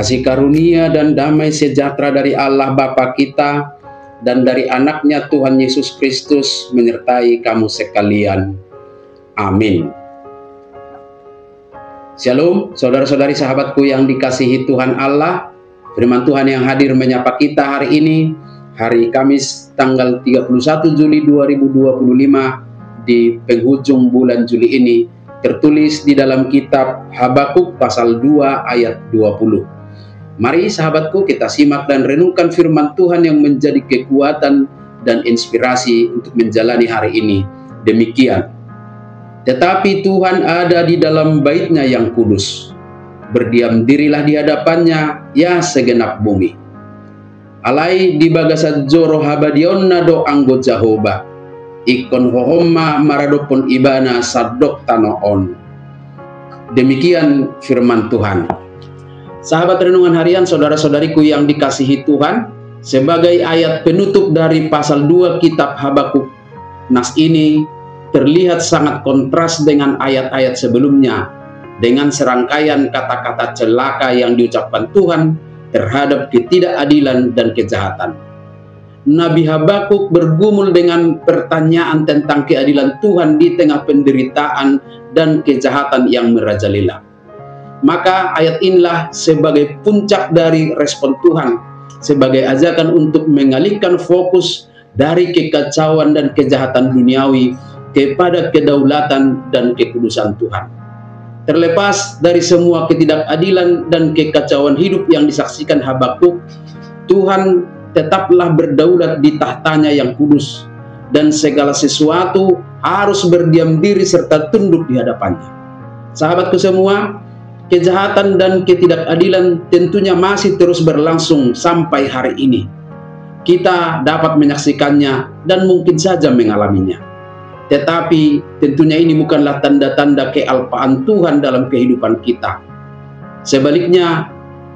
kasih karunia dan damai sejahtera dari Allah Bapa kita dan dari anaknya Tuhan Yesus Kristus menyertai kamu sekalian. Amin. Shalom, saudara-saudari sahabatku yang dikasihi Tuhan Allah. Firman Tuhan yang hadir menyapa kita hari ini, hari Kamis tanggal 31 Juli 2025 di penghujung bulan Juli ini, tertulis di dalam kitab Habakuk pasal 2 ayat 20. Mari sahabatku kita simak dan renungkan firman Tuhan yang menjadi kekuatan dan inspirasi untuk menjalani hari ini. Demikian. Tetapi Tuhan ada di dalam bait-Nya yang kudus. Berdiam dirilah di hadapannya, ya segenap bumi. Alai di bagasat joro habadionna do anggo Jahoba. Ikon hohomma maradopon ibana sadok tanoon. Demikian firman Tuhan. Sahabat renungan harian, saudara-saudariku yang dikasihi Tuhan, sebagai ayat penutup dari pasal 2 kitab Habakuk, nas ini terlihat sangat kontras dengan ayat-ayat sebelumnya, dengan serangkaian kata-kata celaka yang diucapkan Tuhan terhadap ketidakadilan dan kejahatan. Nabi Habakuk bergumul dengan pertanyaan tentang keadilan Tuhan di tengah penderitaan dan kejahatan yang merajalela. Maka ayat inilah sebagai puncak dari respon Tuhan, sebagai ajakan untuk mengalihkan fokus dari kekacauan dan kejahatan duniawi kepada kedaulatan dan kekudusan Tuhan. Terlepas dari semua ketidakadilan dan kekacauan hidup yang disaksikan Habakuk, Tuhan tetaplah berdaulat di tahtanya yang kudus, dan segala sesuatu harus berdiam diri serta tunduk di hadapannya. Sahabatku semua, kejahatan dan ketidakadilan tentunya masih terus berlangsung sampai hari ini. Kita dapat menyaksikannya dan mungkin saja mengalaminya. Tetapi tentunya ini bukanlah tanda-tanda kealpaan Tuhan dalam kehidupan kita. Sebaliknya,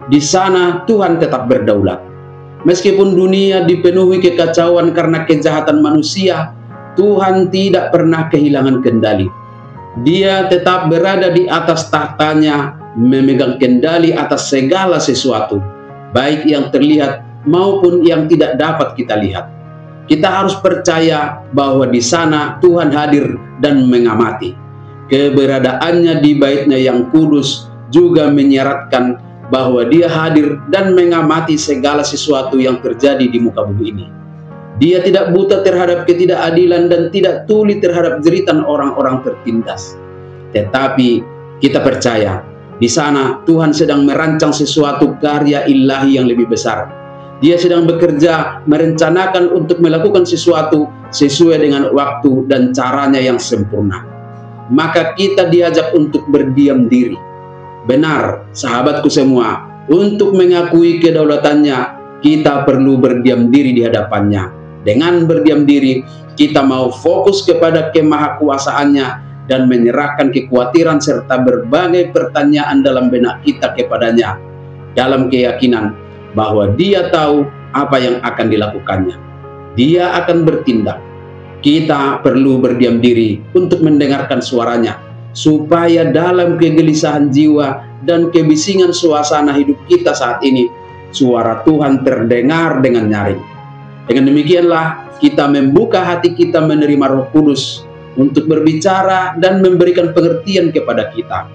di sana Tuhan tetap berdaulat. Meskipun dunia dipenuhi kekacauan karena kejahatan manusia, Tuhan tidak pernah kehilangan kendali. Dia tetap berada di atas tahtanya, memegang kendali atas segala sesuatu, baik yang terlihat maupun yang tidak dapat kita lihat. Kita harus percaya bahwa di sana Tuhan hadir dan mengamati. Keberadaannya di bait-Nya yang kudus juga menyeratkan bahwa Dia hadir dan mengamati segala sesuatu yang terjadi di muka bumi ini. Dia tidak buta terhadap ketidakadilan dan tidak tuli terhadap jeritan orang-orang tertindas. Tetapi kita percaya di sana Tuhan sedang merancang sesuatu karya ilahi yang lebih besar. Dia sedang bekerja merencanakan untuk melakukan sesuatu sesuai dengan waktu dan caranya yang sempurna. Maka kita diajak untuk berdiam diri. Benar, sahabatku semua, untuk mengakui kedaulatannya, kita perlu berdiam diri di hadapannya. Dengan berdiam diri, kita mau fokus kepada kemahakuasaannya dan menyerahkan kekhawatiran serta berbagai pertanyaan dalam benak kita kepadanya, dalam keyakinan bahwa Dia tahu apa yang akan dilakukannya. Dia akan bertindak. Kita perlu berdiam diri untuk mendengarkan suaranya, supaya dalam kegelisahan jiwa dan kebisingan suasana hidup kita saat ini, suara Tuhan terdengar dengan nyaring. Dengan demikianlah kita membuka hati kita menerima Roh Kudus untuk berbicara dan memberikan pengertian kepada kita.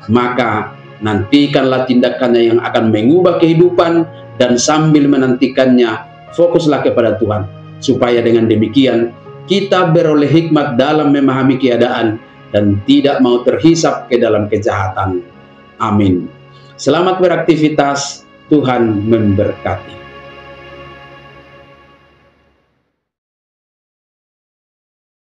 Maka nantikanlah tindakannya yang akan mengubah kehidupan, dan sambil menantikannya, fokuslah kepada Tuhan, supaya dengan demikian kita beroleh hikmat dalam memahami keadaan dan tidak mau terhisap ke dalam kejahatan. Amin. Selamat beraktivitas, Tuhan memberkati.